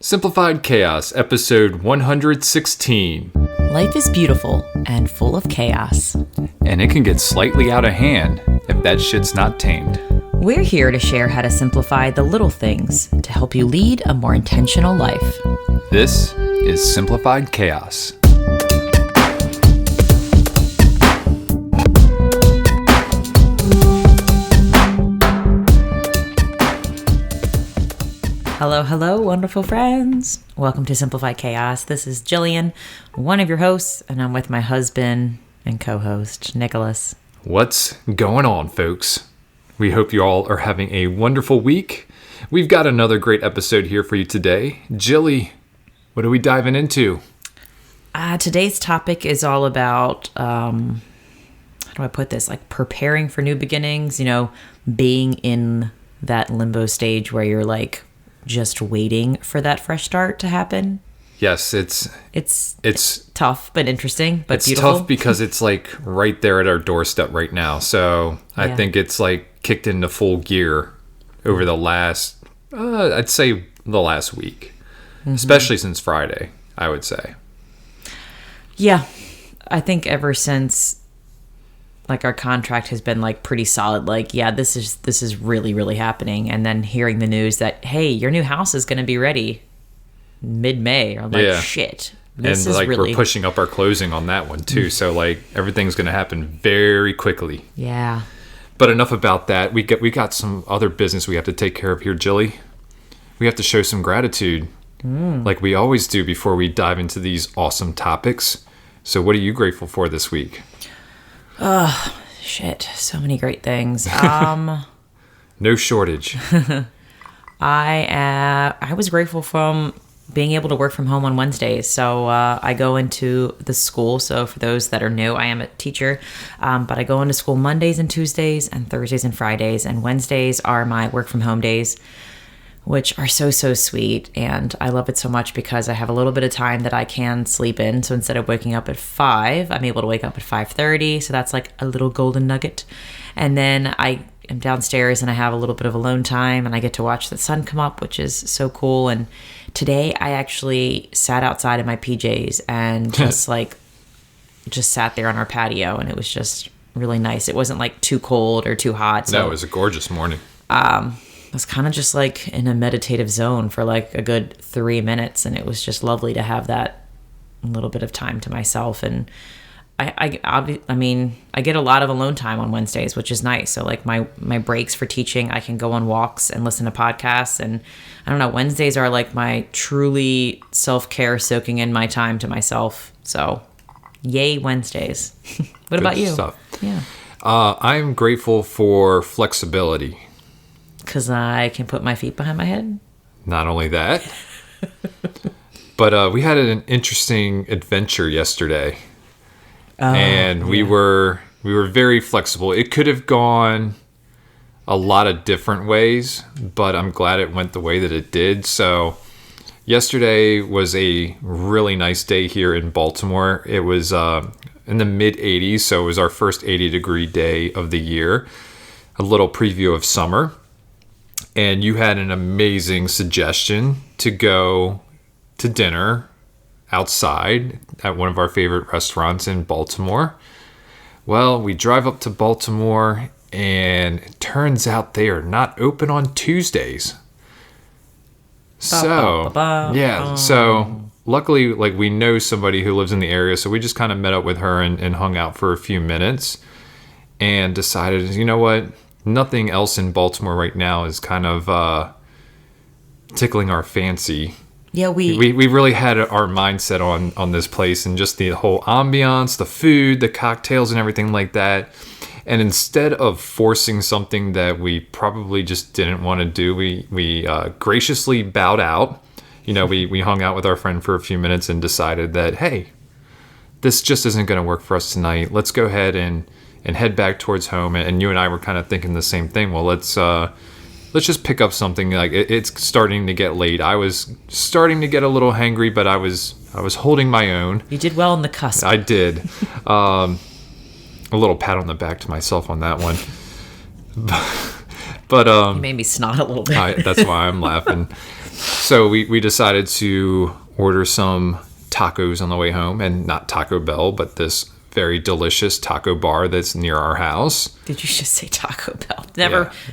Simplified Chaos, episode 116. Life is beautiful and full of chaos. And it can get slightly out of hand if that shit's not tamed. We're here to share how to simplify the little things to help you lead a more intentional life. This is Simplified Chaos. Hello, wonderful friends. Welcome to Simplified Chaos. This is Jillian, one of your hosts, and I'm with my husband and co-host, Nicholas. What's going on, folks? We hope you all are having a wonderful week. We've got another great episode here for you today. Jilly, what are we diving into? Today's topic is all about, how do I put this? Like preparing for new beginnings, being in that limbo stage where you're like, just waiting for that fresh start to happen. Yes, it's tough but interesting, but it's beautiful. It's tough because it's like right there at our doorstep right now. So I think it's like kicked into full gear over the last, I'd say the last week, especially since Friday, I would say. Yeah, I think ever since like our contract has been like pretty solid, like, yeah, this is really, really happening. And then hearing the news that, hey, your new house is going to be ready mid-May. I'm like, shit. This and is like really... we're pushing up our closing on that one too. So like everything's going to happen very quickly. Yeah. But enough about that. We got some other business we have to take care of here, Jilly. We have to show some gratitude like we always do before we dive into these awesome topics. So what are you grateful for this week? Oh, shit. So many great things. No shortage. I was grateful from being able to work from home on Wednesdays. So I go into the school. So for those that are new, I am a teacher, but I go into school Mondays and Tuesdays and Thursdays and Fridays. And Wednesdays are my work from home days, which are so sweet. And I love it so much because I have a little bit of time that I can sleep in. So instead of waking up at 5, I'm able to wake up at 5:30. So that's like a little golden nugget. And then I am downstairs and I have a little bit of alone time and I get to watch the sun come up, which is so cool. And today I actually sat outside in my PJs and just sat there on our patio, and it was just really nice. It wasn't like too cold or too hot. So no, it was a gorgeous morning. I was kind of just like in a meditative zone for like a good 3 minutes, and it was just lovely to have that little bit of time to myself. And I get a lot of alone time on Wednesdays, which is nice. So like my breaks for teaching, I can go on walks and listen to podcasts. And I don't know, Wednesdays are like my truly self-care, soaking in my time to myself. So yay, Wednesdays. What about you? Stuff. Yeah. I'm grateful for flexibility. Because I can put my feet behind my head? Not only that, but we had an interesting adventure yesterday. And we were very flexible. It could have gone a lot of different ways, but I'm glad it went the way that it did. So yesterday was a really nice day here in Baltimore. It was in the mid 80s, so it was our first 80-degree day of the year. A little preview of summer. And you had an amazing suggestion to go to dinner outside at one of our favorite restaurants in Baltimore. Well, we drive up to Baltimore, and it turns out they are not open on Tuesdays. So luckily, like, we know somebody who lives in the area, so we just kind of met up with her and hung out for a few minutes and decided, you know what? Nothing else in Baltimore right now is kind of tickling our fancy. Yeah, we really had our mindset on this place and just the whole ambiance, the food, the cocktails, and everything like that. And instead of forcing something that we probably just didn't want to do, we graciously bowed out. We hung out with our friend for a few minutes and decided that, hey, this just isn't going to work for us tonight. Let's go ahead and head back towards home. And you and I were kind of thinking the same thing. Well, let's just pick up something. Like it's starting to get late. I was starting to get a little hangry, but I was holding my own. You did well on the cusp. I did. A little pat on the back to myself on that one. But you made me snot a little bit. That's why I'm laughing. So we decided to order some tacos on the way home, and not Taco Bell, but this very delicious taco bar that's near our house. Did you just say Taco Bell?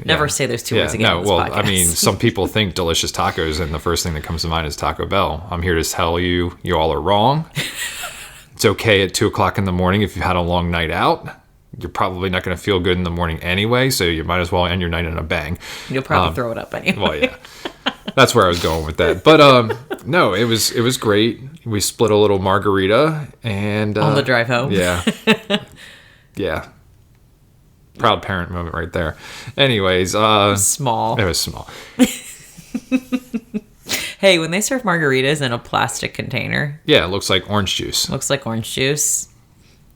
Never say those two words again. No, on this well, podcast. I mean, some people think delicious tacos, and the first thing that comes to mind is Taco Bell. I'm here to tell you, you all are wrong. It's okay at 2:00 in the morning if you've had a long night out. You're probably not going to feel good in the morning anyway, so you might as well end your night in a bang. You'll probably throw it up anyway. Well, yeah. That's where I was going with that. But no, it was great. We split a little margarita and On the drive home. Yeah. Yeah. Proud parent moment right there. Anyways, Small. it was small. Hey, when they serve margaritas in a plastic container, Yeah, it looks like orange juice. looks like orange juice.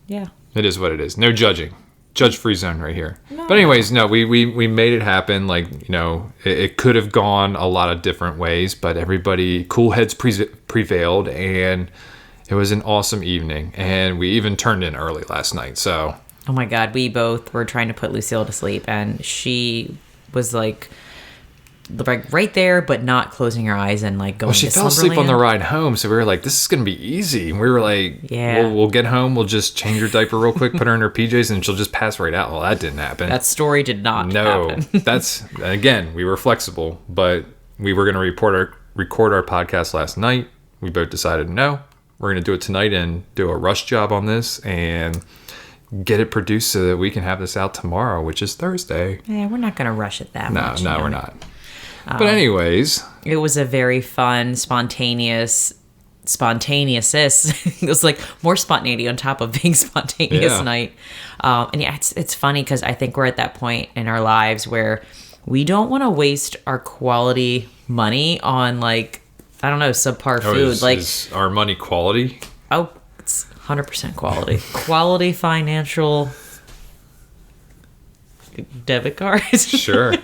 Yeah. It is what it is. No judging. Judge-free zone right here. No. But anyways, no, we made it happen. Like, you know, it could have gone a lot of different ways, but everybody, cool heads prevailed, and it was an awesome evening. And we even turned in early last night, so... Oh my God, we both were trying to put Lucille to sleep, and she was like right there, but not closing her eyes and like going. Well, she to fell asleep on the Slumberland. ride home, so we were like, "This is gonna be easy." And we were like, Yeah. we'll get home, we'll just change her diaper real quick, put her in her PJs, and she'll just pass right out." Well, that didn't happen. That story did not happen. That's again, we were flexible, but we were gonna record our podcast last night. We both decided no, we're gonna do it tonight and do a rush job on this and get it produced so that we can have this out tomorrow, which is Thursday. Yeah, we're not going to rush it that No, much. no, we're not. But anyways, It was a very fun, spontaneous. It was like more spontaneity on top of being spontaneous Yeah. night. And yeah, it's funny because I think we're at that point in our lives where we don't want to waste our quality money on like, I don't know, subpar food. is our money quality? Oh, it's 100% quality. Quality financial debit cards. Sure.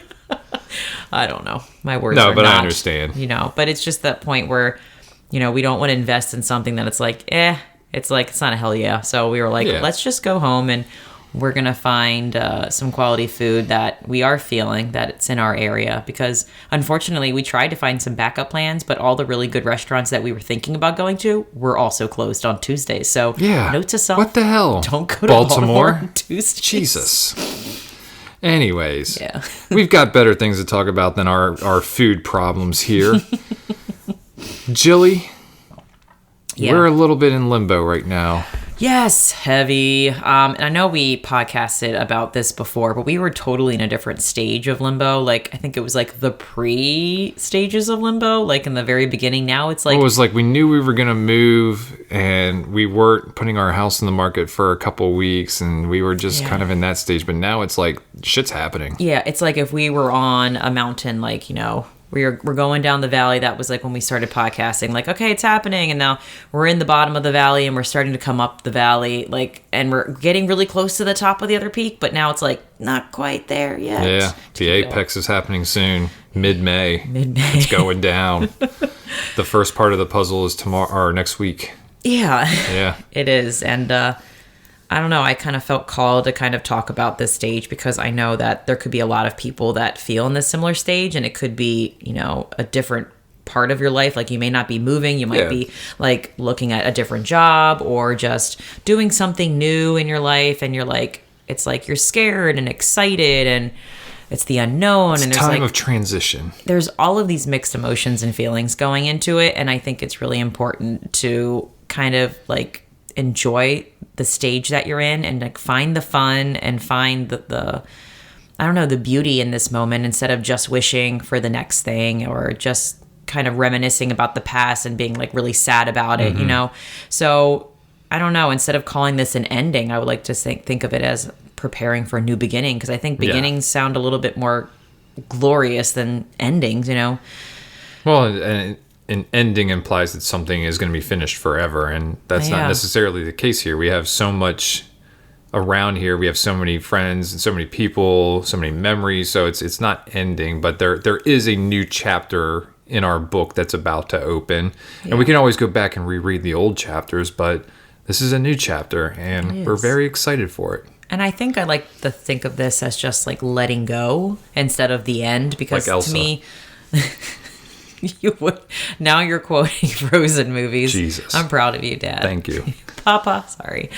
I don't know. My words No, are but not, I understand. You know, but it's just that point where, you know, we don't want to invest in something that it's like, it's like, it's not a hell yeah. So we were like, Yeah. let's just go home and we're going to find some quality food that we are feeling that it's in our area. Because unfortunately, we tried to find some backup plans, but all the really good restaurants that we were thinking about going to were also closed on Tuesdays. So Yeah. note to self, What the hell? don't go to Baltimore on Tuesdays. Jesus. Anyways, Yeah. we've got better things to talk about than our food problems here. Jilly, Yeah. we're a little bit in limbo right now. Yes, heavy. And I know we podcasted about this before, but we were totally in a different stage of limbo. Like, I think it was like the pre-stages of limbo, like in the very beginning. Now it's like... It was like we knew we were going to move, and we weren't putting our house in the market for a couple weeks, and we were just kind of in that stage. But now it's like shit's happening. Yeah, it's like if we were on a mountain, like, you know... We're going down the valley. That was like when we started podcasting, like, okay, it's happening. And now we're in the bottom of the valley and we're starting to come up the valley, like, and we're getting really close to the top of the other peak. But now it's like not quite there yet. Yeah, the apex is happening soon, mid-May. Mid-May. It's going down. The first part of the puzzle is tomorrow or next week. Yeah. Yeah. It is. And I don't know. I kind of felt called to kind of talk about this stage because I know that there could be a lot of people that feel in this similar stage, and it could be, you know, a different part of your life. Like you may not be moving. You might be like looking at a different job or just doing something new in your life. And you're like, it's like you're scared and excited and it's the unknown. And there's Time like of transition. there's all of these mixed emotions and feelings going into it. And I think it's really important to kind of like enjoy the stage that you're in and like find the fun and find the I don't know, the beauty in this moment instead of just wishing for the next thing or just kind of reminiscing about the past and being like really sad about it, you know? So I don't know, instead of calling this an ending, I would like to think of it as preparing for a new beginning, because I think beginnings sound a little bit more glorious than endings, you know? Well, and an ending implies that something is going to be finished forever, and that's not necessarily the case here. We have so much around here. We have so many friends and so many people, so many memories. So it's not ending, but there is a new chapter in our book that's about to open, and we can always go back and reread the old chapters. But this is a new chapter, and we're very excited for it. And I think I like to think of this as just like letting go instead of the end, because Like Elsa. to me, You would. Now you're quoting Frozen movies. Jesus. I'm proud of you, Dad. Thank you. Papa. Sorry.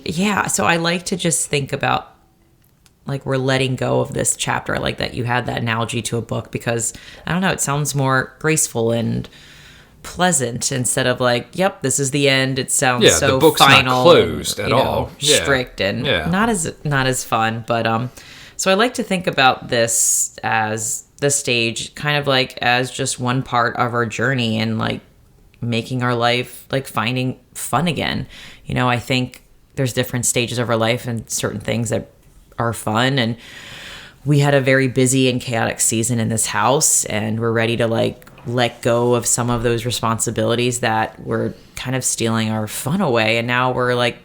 Yeah, so I like to just think about, like, we're letting go of this chapter. I like that you had that analogy to a book because, I don't know, it sounds more graceful and pleasant instead of like, yep, this is the end. It sounds so the book's final, not closed at all. Strict and not as fun. But so I like to think about this as the stage, kind of like as just one part of our journey and like making our life, like finding fun again. I think there's different stages of our life and certain things that are fun, and we had a very busy and chaotic season in this house, and we're ready to like let go of some of those responsibilities that were kind of stealing our fun away. And now we're like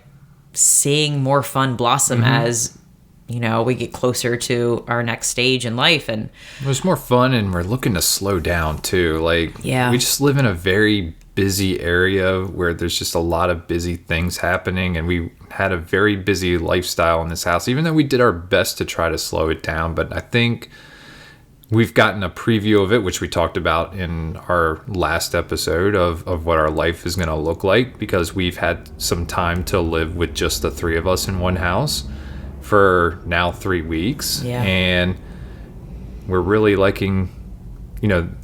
seeing more fun blossom as, we get closer to our next stage in life. And there's more fun, and we're looking to slow down too. Like, we just live in a very busy area where there's just a lot of busy things happening, and we had a very busy lifestyle in this house, even though we did our best to try to slow it down. But I think we've gotten a preview of it, which we talked about in our last episode of what our life is going to look like, because we've had some time to live with just the three of us in one house for now 3 weeks. And we're really liking,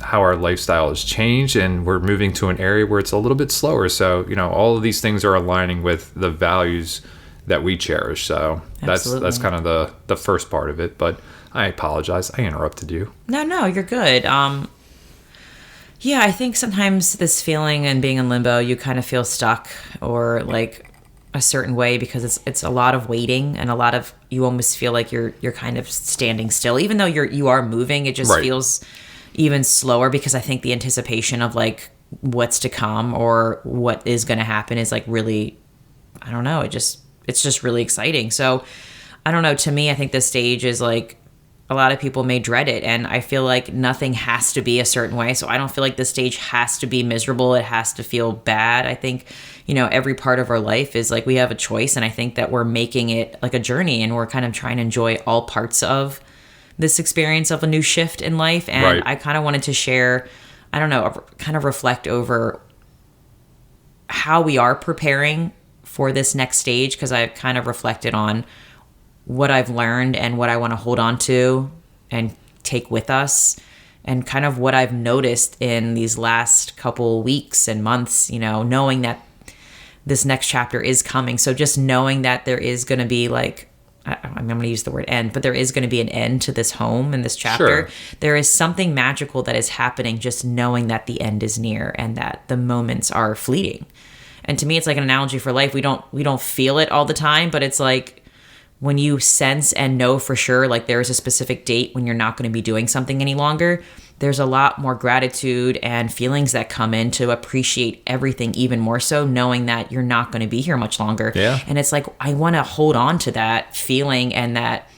how our lifestyle has changed, and we're moving to an area where it's a little bit slower. So, all of these things are aligning with the values that we cherish. So that's kind of the first part of it. But I apologize. I interrupted you. No, you're good. Yeah, I think sometimes this feeling and being in limbo, you kind of feel stuck or like a certain way because it's a lot of waiting and a lot of, you almost feel like you're kind of standing still. Even though you are moving, it just feels even slower because I think the anticipation of like what's to come or what is going to happen is like really, I don't know, it's just really exciting. So I don't know, to me, I think this stage is like, a lot of people may dread it, and I feel like nothing has to be a certain way. So I don't feel like this stage has to be miserable. It has to feel bad. I think, every part of our life is like we have a choice, and I think that we're making it like a journey, and we're kind of trying to enjoy all parts of this experience of a new shift in life. And I kind of wanted to share, I don't know, kind of reflect over how we are preparing for this next stage, because I've kind of reflected on what I've learned and what I want to hold on to and take with us, and kind of what I've noticed in these last couple weeks and months, knowing that this next chapter is coming. So just knowing that there is going to be like, I'm going to use the word end, but there is going to be an end to this home and this chapter. There is something magical that is happening just knowing that the end is near and that the moments are fleeting. And to me, it's like an analogy for life. We don't feel it all the time, but it's like, when you sense and know for sure, like there is a specific date when you're not going to be doing something any longer, there's a lot more gratitude and feelings that come in to appreciate everything even more so, knowing that you're not going to be here much longer. And it's like, I want to hold on to that feeling and that,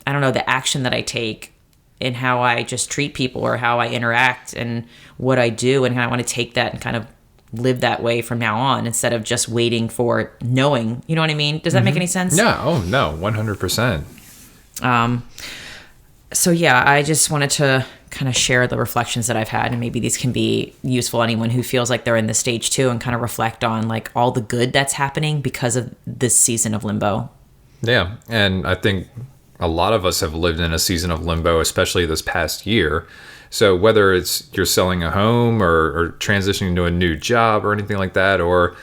I don't know, the action that I take in how I just treat people or how I interact and what I do. And I want to take that and kind of live that way from now on instead of just waiting for knowing, you know what I mean? Does that make any sense? Yeah. Oh no, 100%. So yeah, I just wanted to kind of share the reflections that I've had, and maybe these can be useful to anyone who feels like they're in this stage too, and kind of reflect on like all the good that's happening because of this season of limbo. Yeah. And I think a lot of us have lived in a season of limbo, especially this past year. So whether it's you're selling a home or transitioning to a new job or anything like that, or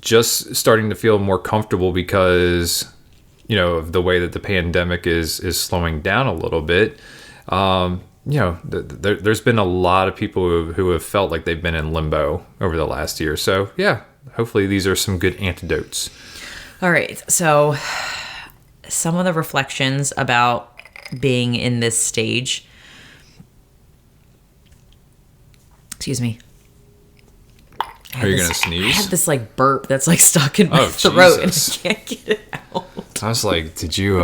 just starting to feel more comfortable because, of the way that the pandemic is slowing down a little bit, there's been a lot of people who have felt like they've been in limbo over the last year. So yeah, hopefully these are some good antidotes. All right. So some of the reflections about being in this stage. Excuse me. Are you going to sneeze? I had this like burp that's like stuck in my throat Jesus. And I can't get it out. I was like, did you...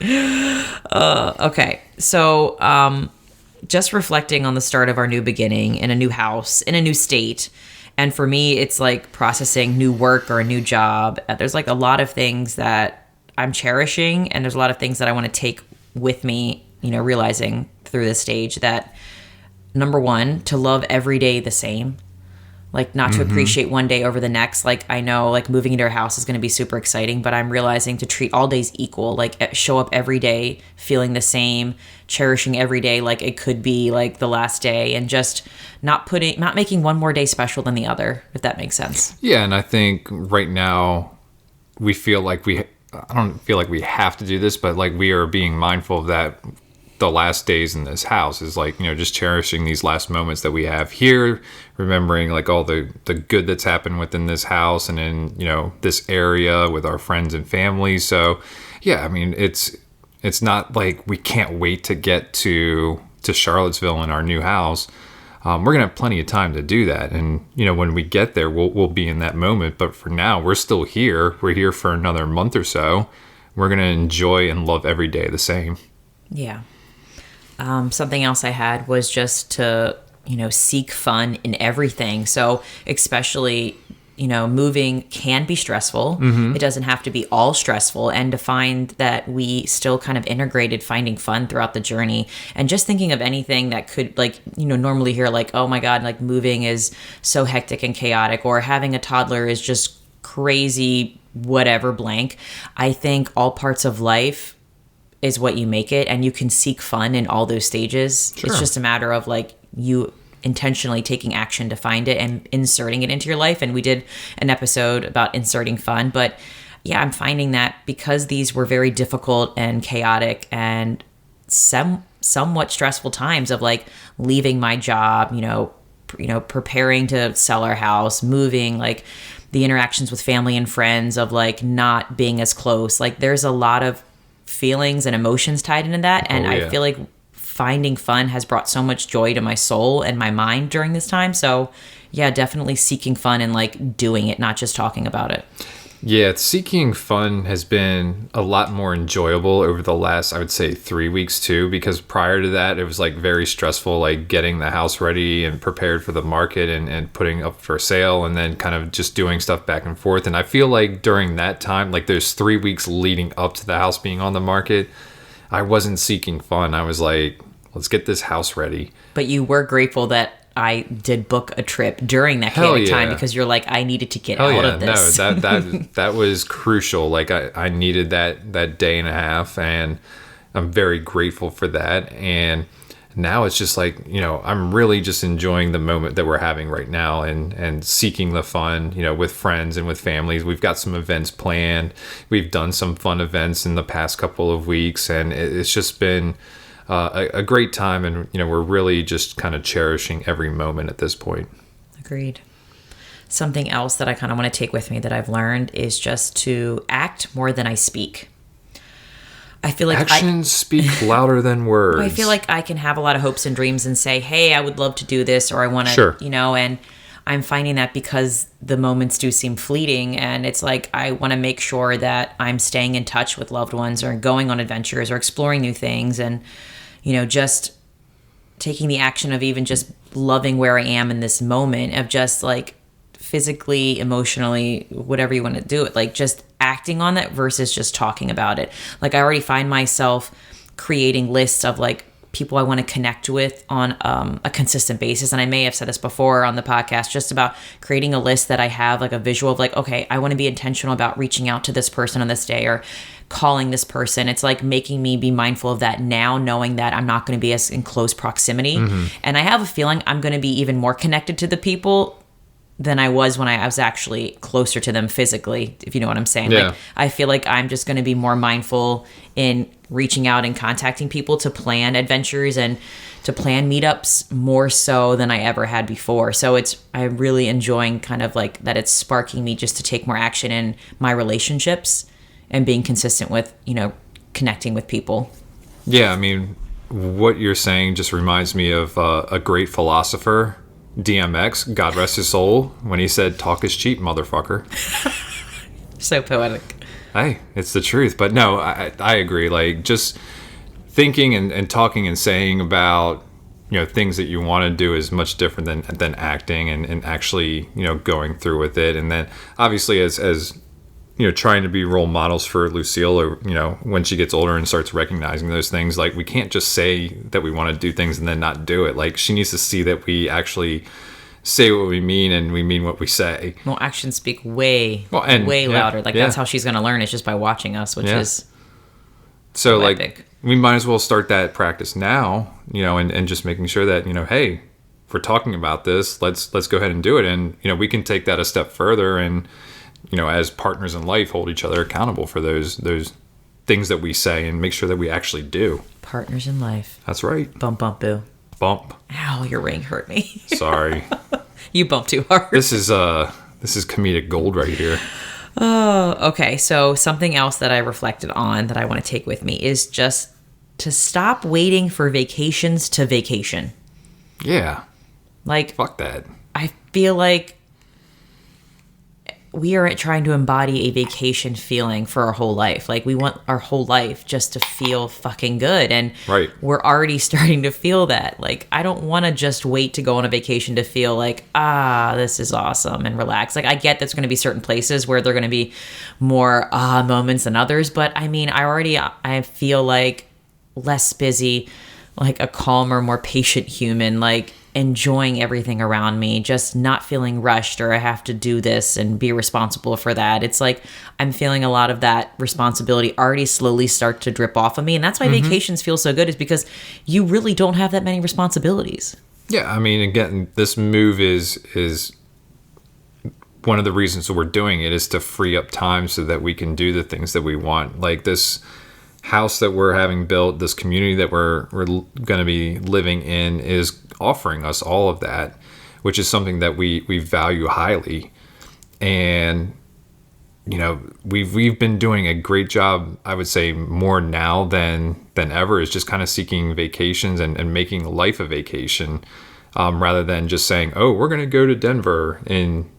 Okay. So just reflecting on the start of our new beginning in a new house, in a new state. And for me, it's like processing new work or a new job. There's like a lot of things that I'm cherishing, and there's a lot of things that I want to take with me realizing through this stage that, number one, to love every day the same. Like, not to appreciate one day over the next. Like, I know, like, moving into our house is going to be super exciting, but I'm realizing to treat all days equal. Like, show up every day feeling the same, cherishing every day like it could be, like, the last day, and just not making one more day special than the other, if that makes sense. Yeah, and I think right now we feel like I don't feel like we have to do this, but, like, we are being mindful of that. The last days in this house is like, just cherishing these last moments that we have here, remembering like all the good that's happened within this house and in, this area with our friends and family. So yeah, I mean, it's not like we can't wait to get to Charlottesville in our new house. We're going to have plenty of time to do that. And, when we get there, we'll be in that moment. But for now, we're still here. We're here for another month or so. We're going to enjoy and love every day the same. Yeah. Something else I had was just to, seek fun in everything. So especially, moving can be stressful. It doesn't have to be all stressful. And to find that we still kind of integrated finding fun throughout the journey, and just thinking of anything that could, like, normally hear like, oh my God, like moving is so hectic and chaotic, or having a toddler is just crazy, whatever blank. I think all parts of life is what you make it, and you can seek fun in all those stages. Sure. It's just a matter of like you intentionally taking action to find it and inserting it into your life. And we did an episode about inserting fun, but yeah, I'm finding that because these were very difficult and chaotic and somewhat stressful times of like leaving my job, preparing to sell our house, moving, like the interactions with family and friends of like not being as close. Like there's a lot of feelings and emotions tied into that, and I feel like finding fun has brought so much joy to my soul and my mind during this time. So yeah, definitely seeking fun and like doing it, not just talking about it. Yeah, seeking fun has been a lot more enjoyable over the last, I would say, 3 weeks too, because prior to that, it was like very stressful, like getting the house ready and prepared for the market and putting up for sale, and then kind of just doing stuff back and forth. And I feel like during that time, like those 3 weeks leading up to the house being on the market, I wasn't seeking fun. I was like, let's get this house ready. But you were grateful that I did book a trip during that chaotic time, because you're like, I needed to get out of this. No, that was crucial. Like I needed that day and a half, and I'm very grateful for that. And now it's just like, I'm really just enjoying the moment that we're having right now, and seeking the fun, with friends and with families. We've got some events planned. We've done some fun events in the past couple of weeks, and it's just been a great time, and we're really just kind of cherishing every moment at this point. Agreed. Something else that I kind of want to take with me that I've learned is just to act more than I speak. I feel like actions speak louder than words. I feel like I can have a lot of hopes and dreams and say, hey, I would love to do this, or I want to, and I'm finding that because the moments do seem fleeting, and it's like I want to make sure that I'm staying in touch with loved ones, or going on adventures, or exploring new things, and just taking the action of even just loving where I am in this moment, of just like physically, emotionally, whatever you want to do it, like just acting on that versus just talking about it. Like I already find myself creating lists of like people I want to connect with on a consistent basis. And I may have said this before on the podcast, just about creating a list that I have like a visual of like, okay, I want to be intentional about reaching out to this person on this day, or calling this person. It's like making me be mindful of that now, knowing that I'm not going to be as in close proximity. And I have a feeling I'm going to be even more connected to the people than I was when I was actually closer to them physically, if you know what I'm saying. Yeah. Like, I feel like I'm just going to be more mindful in reaching out and contacting people to plan adventures and to plan meetups more so than I ever had before. So I'm really enjoying kind of like that it's sparking me just to take more action in my relationships and being consistent with, connecting with people. Yeah, I mean, what you're saying just reminds me of a great philosopher, DMX, God rest his soul, when he said, talk is cheap, motherfucker. So poetic. Hey, it's the truth. But no, I agree. Like, just thinking and talking and saying about, things that you want to do is much different than acting and actually, going through with it. And then obviously as trying to be role models for Lucille, or, when she gets older and starts recognizing those things, like, we can't just say that we want to do things and then not do it. Like, she needs to see that we actually say what we mean and we mean what we say. Well, actions speak way louder. Like, that's how she's going to learn, is just by watching us, which is so like epic. We might as well start that practice now, and just making sure that, hey, if we're talking about this, let's go ahead and do it. And, we can take that a step further and, as partners in life, hold each other accountable for those things that we say and make sure that we actually do. Partners in life. That's right. Bump, bump, boo. Bump. Ow, your ring hurt me. Sorry. You bumped too hard. This is comedic gold right here. Oh, okay. So something else that I reflected on that I want to take with me is just to stop waiting for vacations to vacation. Yeah. Like, fuck that. I feel like we are trying to embody a vacation feeling for our whole life. Like, we want our whole life just to feel fucking good. And right. We're already starting to feel that. Like, I don't want to just wait to go on a vacation to feel like, this is awesome and relax. Like, I get there's going to be certain places where there are going to be more moments than others. But I mean, I feel like less busy, like a calmer, more patient human, like enjoying everything around me, just not feeling rushed or I have to do this and be responsible for that. It's like I'm feeling a lot of that responsibility already slowly start to drip off of me. And that's why vacations feel so good, is because you really don't have that many responsibilities. Yeah, I mean, again, this move is one of the reasons that we're doing it is to free up time so that we can do the things that we want. Like this house that we're having built, this community that we're going to be living in is offering us all of that, which is something that we value highly. And we've been doing a great job, I would say, more now than ever, is just kind of seeking vacations and making life a vacation, rather than just saying, oh, we're going to go to Denver in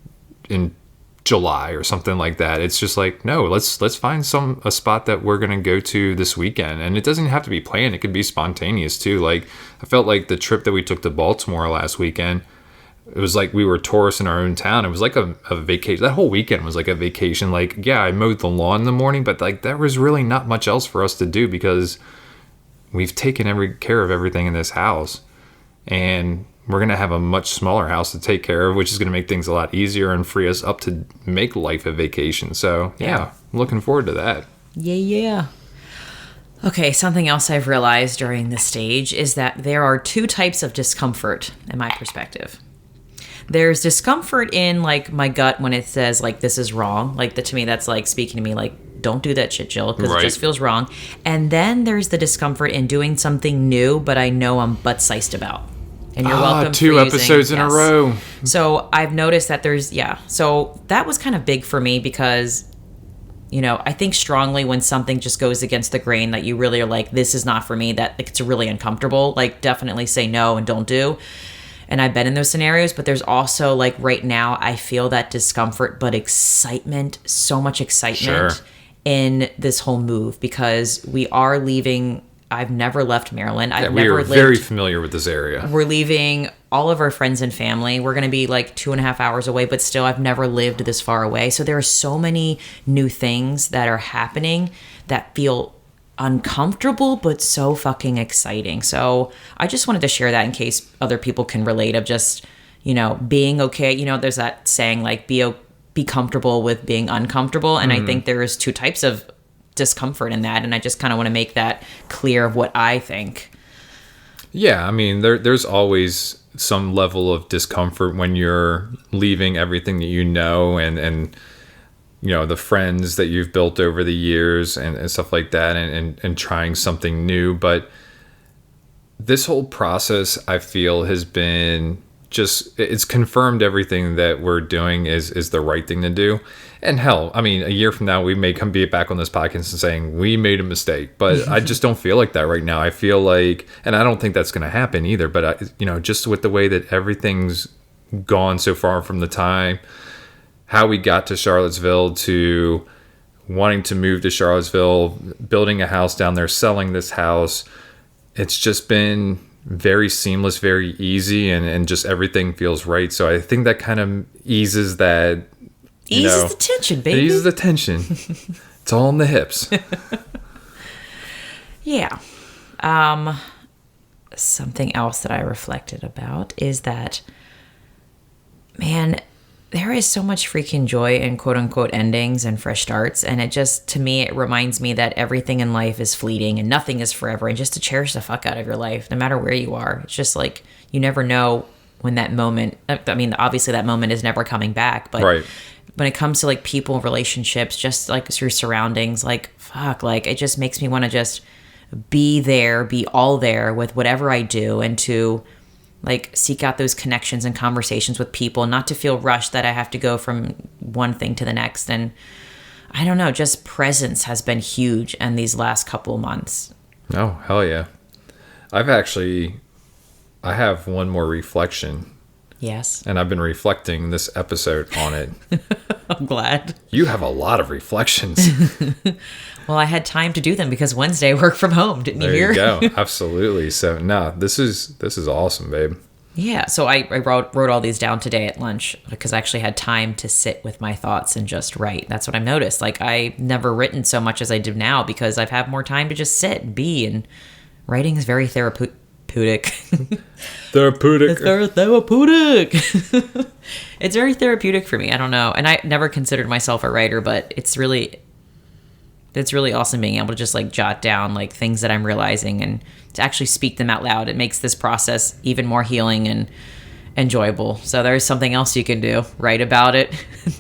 July or something like that. It's just like, no, let's find a spot that we're going to go to this weekend. And it doesn't have to be planned. It could be spontaneous too. Like, I felt like the trip that we took to Baltimore last weekend, it was like we were tourists in our own town. It was like a vacation. That whole weekend was like a vacation. Like, yeah, I mowed the lawn in the morning, but like there was really not much else for us to do because we've taken care of everything in this house. And we're going to have a much smaller house to take care of, which is going to make things a lot easier and free us up to make life a vacation. So, yeah, I'm looking forward to that. Yeah. Okay, something else I've realized during this stage is that there are two types of discomfort in my perspective. There's discomfort in, like, my gut when it says, like, this is wrong. Like, to me, that's, like, speaking to me, like, don't do that shit, Jill, because it just feels wrong. And then there's the discomfort in doing something new, but I know I'm butt-sized about. And you're welcome. 2 episodes in a row. So I've noticed that so that was kind of big for me because, I think strongly when something just goes against the grain that you really are like, this is not for me, that it's really uncomfortable, like definitely say no and don't do. And I've been in those scenarios, but there's also like right now I feel that discomfort, but excitement, so much excitement in this whole move because we are leaving. I've never left Maryland. We are very familiar with this area. We're leaving all of our friends and family. We're going to be like 2.5 hours away, but still I've never lived this far away. So there are so many new things that are happening that feel uncomfortable, but so fucking exciting. So I just wanted to share that in case other people can relate of just, being okay. There's that saying like, be comfortable with being uncomfortable. And I think there's two types of discomfort in that, and I just kind of want to make that clear of what I think. Yeah, I mean, there's always some level of discomfort when you're leaving everything that and the friends that you've built over the years and stuff like that, and trying something new. But this whole process, I feel, has been it's confirmed everything that we're doing is the right thing to do. And hell, I mean, a year from now, we may come back on this podcast and saying we made a mistake, but I just don't feel like that right now. I feel like, and I don't think that's going to happen either, but just with the way that everything's gone so far from the time, how we got to Charlottesville to wanting to move to Charlottesville, building a house down there, selling this house, it's just been very seamless, very easy, and just everything feels right. So I think that kind of eases that Eases the tension, baby. It eases the tension. It's all in the hips. Yeah. Something else that I reflected about is that, man, there is so much freaking joy in quote unquote endings and fresh starts. And it just, to me, it reminds me that everything in life is fleeting and nothing is forever. And just to cherish the fuck out of your life, no matter where you are. It's just like, you never know when that moment, I mean, obviously that moment is never coming back. But right. when it comes to like people, relationships, just like your surroundings, like, fuck, like it just makes me want to just be there, be all there with whatever I do, and to like seek out those connections and conversations with people, not to feel rushed that I have to go from one thing to the next. And I don't know, just presence has been huge in these last couple of months. Oh, hell yeah. I have one more reflection. Yes. And I've been reflecting this episode on it. I'm glad. You have a lot of reflections. Well, I had time to do them because Wednesday I work from home. Didn't you hear? There you go. Absolutely. So no, this is awesome, babe. Yeah. So I wrote all these down today at lunch because I actually had time to sit with my thoughts and just write. That's what I've noticed. Like I've never written so much as I do now because I've had more time to just sit and be, and writing is very therapeutic. Therapeutic. It's very therapeutic for me. I don't know. And I never considered myself a writer, but it's really awesome being able to just like jot down like things that I'm realizing and to actually speak them out loud. It makes this process even more healing and enjoyable. So there's something else you can do. Write about it.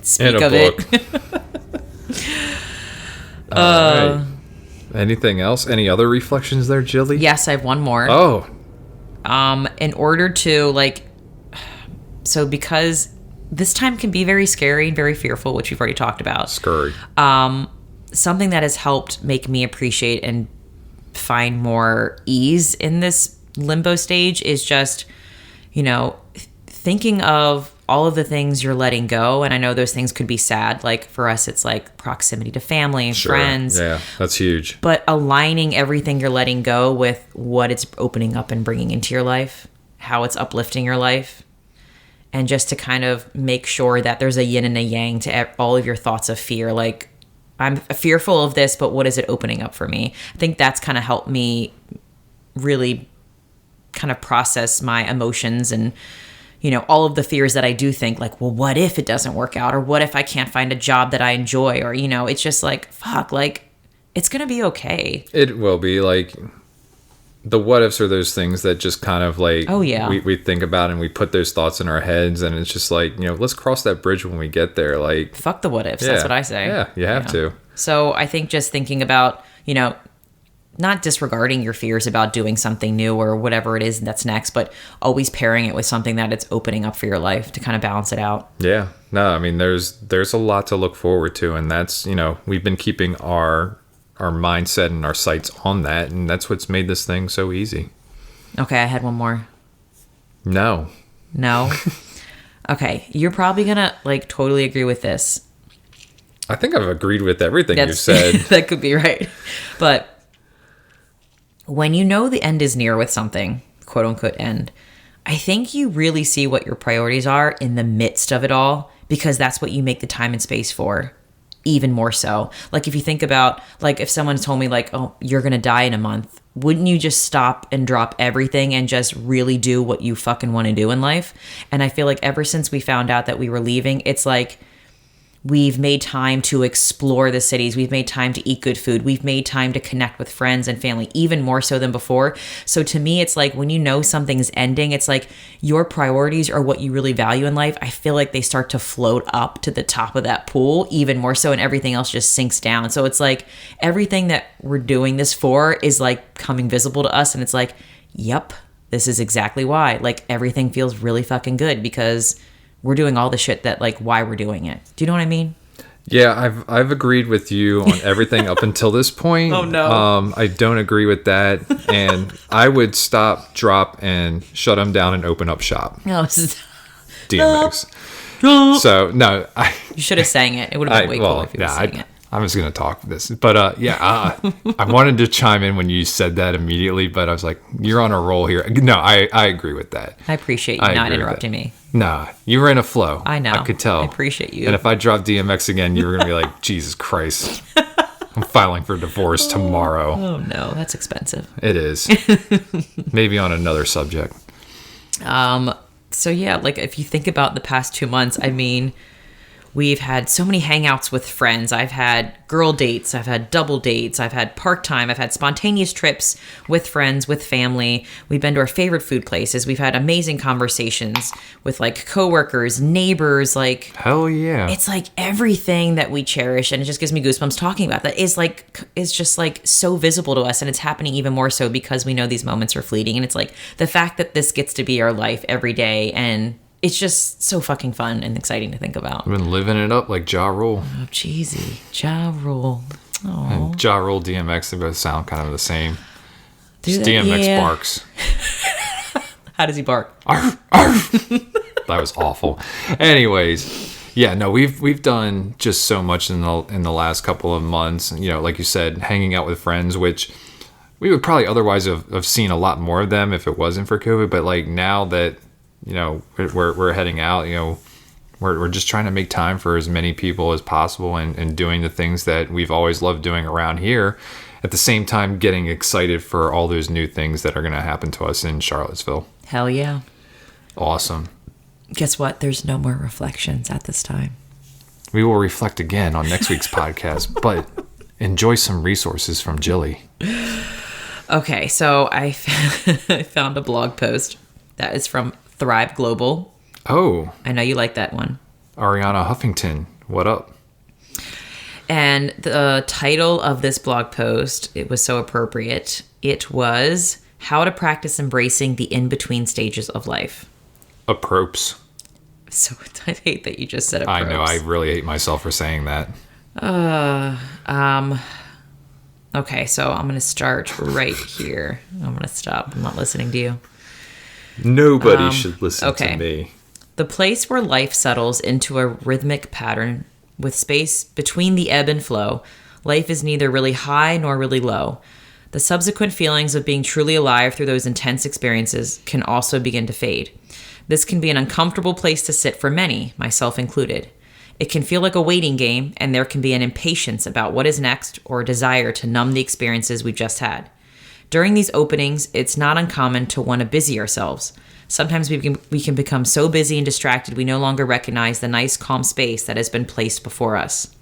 Speak in a of book. it. Right. Anything else? Any other reflections there, Jilly? Yes, I have one more. Oh. In order to like, so because this time can be very scary and very fearful, which we've already talked about. Scurry. Something that has helped make me appreciate and find more ease in this limbo stage is just, thinking of all of the things you're letting go. And I know those things could be sad. Like for us, it's like proximity to family and friends. Yeah, that's huge. But aligning everything you're letting go with what it's opening up and bringing into your life, how it's uplifting your life. And just to kind of make sure that there's a yin and a yang to all of your thoughts of fear. Like, I'm fearful of this, but what is it opening up for me? I think that's kind of helped me really kind of process my emotions and, all of the fears that I do think like, well, what if it doesn't work out? Or what if I can't find a job that I enjoy? Or, it's just like, fuck, like, it's going to be okay. It will be. Like, the what ifs are those things that just kind of like, oh yeah, we think about and we put those thoughts in our heads, and it's just like, let's cross that bridge when we get there. Like, fuck the what ifs. That's what I say. Yeah, you have to. So I think just thinking about, not disregarding your fears about doing something new or whatever it is that's next, but always pairing it with something that it's opening up for your life to kind of balance it out. Yeah. No, I mean, there's a lot to look forward to, and that's, we've been keeping our mindset and our sights on that, and that's what's made this thing so easy. Okay, I had one more. No. Okay, you're probably gonna like totally agree with this. I think I've agreed with everything you've said. That could be right. But when you know the end is near with something, quote unquote end, I think you really see what your priorities are in the midst of it all, because that's what you make the time and space for. Even more so. Like if you think about, like if someone told me like, oh, you're going to die in a month, wouldn't you just stop and drop everything and just really do what you fucking want to do in life? And I feel like ever since we found out that we were leaving, it's like we've made time to explore the cities. We've made time to eat good food. We've made time to connect with friends and family, even more so than before. So to me, it's like when you know something's ending, it's like your priorities are what you really value in life. I feel like they start to float up to the top of that pool even more so, and everything else just sinks down. So it's like everything that we're doing this for is like coming visible to us. And it's like, yep, this is exactly why. Like everything feels really fucking good because we're doing all the shit that like why we're doing it. Do you know what I mean? Yeah, I've agreed with you on everything up until this point. Oh no. I don't agree with that, and I would stop, drop, and shut them down and open up shop. No, DMX. So no, you should have sang it. It would have been way cooler if you were singing it. I'm just going to talk this. But I wanted to chime in when you said that immediately, but I was like, you're on a roll here. No, I agree with that. I appreciate you not interrupting me. Nah, you were in a flow. I know. I could tell. I appreciate you. And if I dropped DMX again, you were going to be like, Jesus Christ. I'm filing for divorce tomorrow. Oh, no. That's expensive. It is. Maybe on another subject. So, yeah, like if you think about the past 2 months, I mean, we've had so many hangouts with friends. I've had girl dates. I've had double dates. I've had park time. I've had spontaneous trips with friends, with family. We've been to our favorite food places. We've had amazing conversations with like coworkers, neighbors. Like, hell yeah. It's like everything that we cherish. And it just gives me goosebumps talking about that is just like so visible to us. And it's happening even more so because we know these moments are fleeting. And it's like the fact that this gets to be our life every day, and it's just so fucking fun and exciting to think about. I've been living it up like Ja Rule. Oh, cheesy. Ja Rule. Oh. And Ja Rule, DMX, they both sound kind of the same. Just DMX barks. How does he bark? Arf, arf. That was awful. Anyways, yeah, no, we've done just so much in the last couple of months. You know, like you said, hanging out with friends, which we would probably otherwise have seen a lot more of them if it wasn't for COVID. But like now that, you know, we're heading out, you know, we're just trying to make time for as many people as possible and doing the things that we've always loved doing around here. At the same time, getting excited for all those new things that are going to happen to us in Charlottesville. Hell yeah. Awesome. Guess what? There's no more reflections at this time. We will reflect again on next week's podcast, but enjoy some resources from Jilly. Okay, so I found a blog post that is from Thrive Global. Oh. I know you like that one. Ariana Huffington, what up? And the title of this blog post, it was so appropriate. It was How to Practice Embracing the In-Between Stages of Life. Apropes. So I hate that you just said apropes. I know, I really hate myself for saying that. Okay, so I'm going to start right here. I'm going to stop. I'm not listening to you. Nobody should listen to me. The place where life settles into a rhythmic pattern with space between the ebb and flow, life is neither really high nor really low. The subsequent feelings of being truly alive through those intense experiences can also begin to fade. This can be an uncomfortable place to sit for many, myself included. It can feel like a waiting game, and there can be an impatience about what is next or a desire to numb the experiences we've just had. During these openings, it's not uncommon to want to busy ourselves. Sometimes we can become so busy and distracted we no longer recognize the nice, calm space that has been placed before us.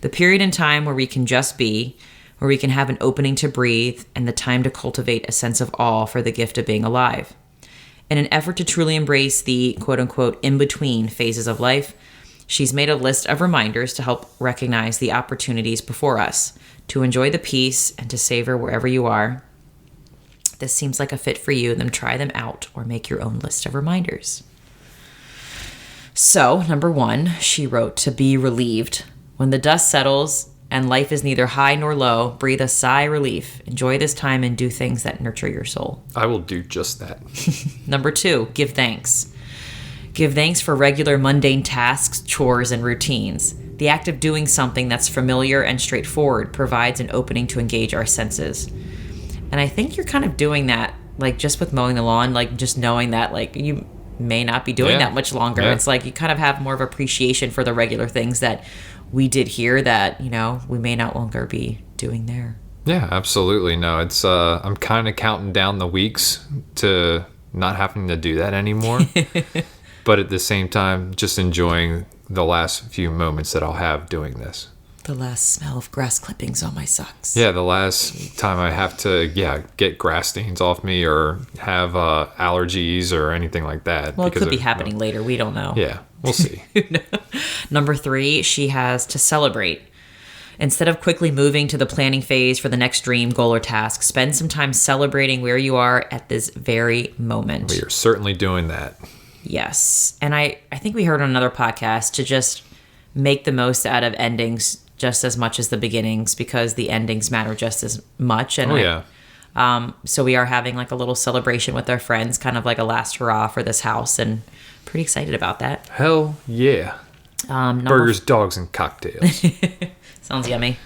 The period in time where we can just be, where we can have an opening to breathe, and the time to cultivate a sense of awe for the gift of being alive. In an effort to truly embrace the quote-unquote in-between phases of life, she's made a list of reminders to help recognize the opportunities before us, to enjoy the peace and to savor wherever you are. This seems like a fit for you, then try them out or make your own list of reminders. So, number 1, she wrote, to be relieved. When the dust settles and life is neither high nor low, breathe a sigh of relief. Enjoy this time and do things that nurture your soul. I will do just that. Number 2, give thanks. Give thanks for regular mundane tasks, chores, and routines. The act of doing something that's familiar and straightforward provides an opening to engage our senses. And I think you're kind of doing that, like just with mowing the lawn, like just knowing that like you may not be doing that much longer. Yeah. It's like you kind of have more of appreciation for the regular things that we did here that, you know, we may not longer be doing there. Yeah, absolutely. No, it's I'm kind of counting down the weeks to not having to do that anymore. But at the same time, just enjoying the last few moments that I'll have doing this. The last smell of grass clippings on my socks. Yeah, the last time I have to, get grass stains off me or have allergies or anything like that. Well, it could be happening later. We don't know. Yeah, we'll see. Number 3, she has to celebrate. Instead of quickly moving to the planning phase for the next dream, goal, or task, spend some time celebrating where you are at this very moment. We are certainly doing that. Yes. And I think we heard on another podcast to just make the most out of endings just as much as the beginnings, because the endings matter just as much. And so we are having like a little celebration with our friends, kind of like a last hurrah for this house, and pretty excited about that. Hell yeah. Burgers, dogs, and cocktails. Sounds yummy.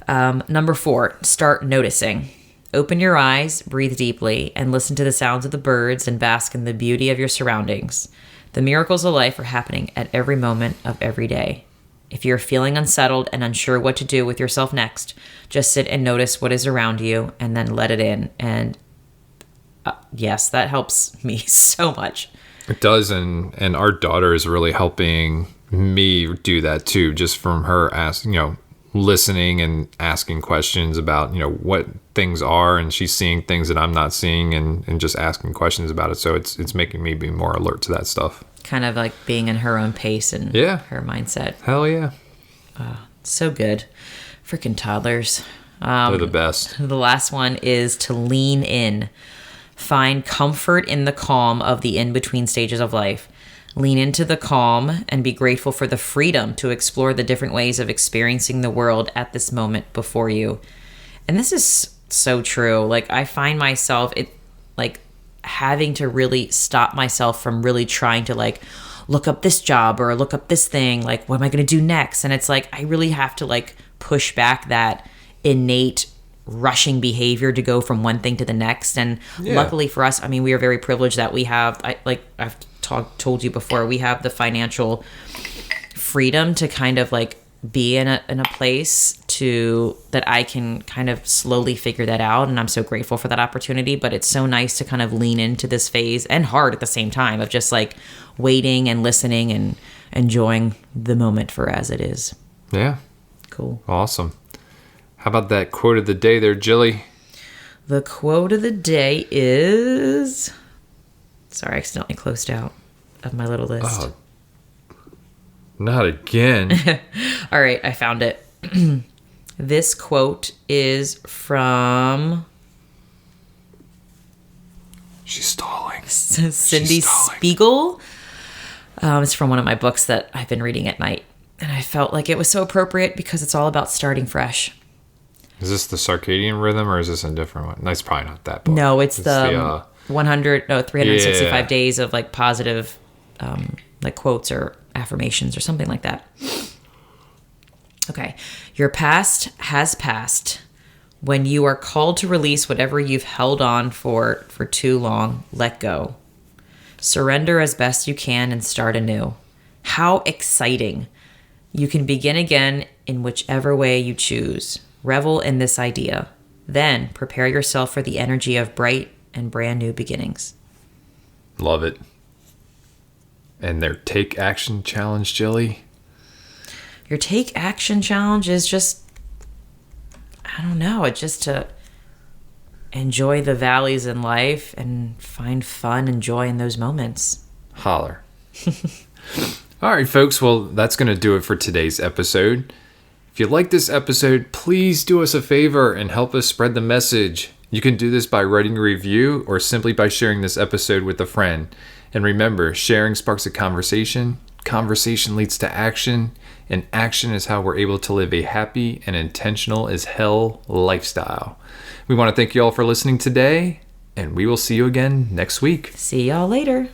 Number 4, start noticing. Open your eyes, breathe deeply, and listen to the sounds of the birds and bask in the beauty of your surroundings. The miracles of life are happening at every moment of every day. If you're feeling unsettled and unsure what to do with yourself next, just sit and notice what is around you and then let it in. And yes, that helps me so much. It does, and our daughter is really helping me do that too, just from her listening and asking questions about, what things are, and she's seeing things that I'm not seeing, and just asking questions about it. So it's making me be more alert to that stuff. Kind of like being in her own pace and her mindset. Hell yeah. So good. Freaking toddlers. They're the best. The last one is to lean in. Find comfort in the calm of the in-between stages of life. Lean into the calm and be grateful for the freedom to explore the different ways of experiencing the world at this moment before you. And this is so true. Like, I find myself having to really stop myself from really trying to look up this job or look up this thing. Like, what am I going to do next? And it's like, I really have to push back that innate rushing behavior to go from one thing to the next. And luckily for us, I mean, we are very privileged that we have, I've told you before, we have the financial freedom to kind of be in a place that I can kind of slowly figure that out. And I'm so grateful for that opportunity, but it's so nice to kind of lean into this phase, and hard at the same time, of just waiting and listening and enjoying the moment for as it is. Yeah. Cool. Awesome. How about that quote of the day there, Jilly? The quote of the day is... Sorry, I accidentally closed out of my little list. Oh, not again. All right, I found it. This quote is from... She's stalling. Cynthia Spiegel. It's from one of my books that I've been reading at night. And I felt like it was so appropriate because it's all about starting fresh. Is this the circadian rhythm, or is this a different one? That's probably not that book. No, it's the 365 days of positive quotes or affirmations or something like that. Okay. Your past has passed. When you are called to release whatever you've held on for too long, let go. Surrender as best you can and start anew. How exciting. You can begin again in whichever way you choose. Revel in this idea. Then prepare yourself for the energy of bright and brand new beginnings. Love it. And their Take Action Challenge, Jilly? Your Take Action Challenge is just, I don't know, it's just to enjoy the valleys in life and find fun and joy in those moments. Holler. All right, folks. Well, that's going to do it for today's episode. If you like this episode, please do us a favor and help us spread the message. You can do this by writing a review or simply by sharing this episode with a friend. And remember, sharing sparks a conversation. Conversation leads to action. And action is how we're able to live a happy and intentional as hell lifestyle. We want to thank you all for listening today. And we will see you again next week. See y'all later.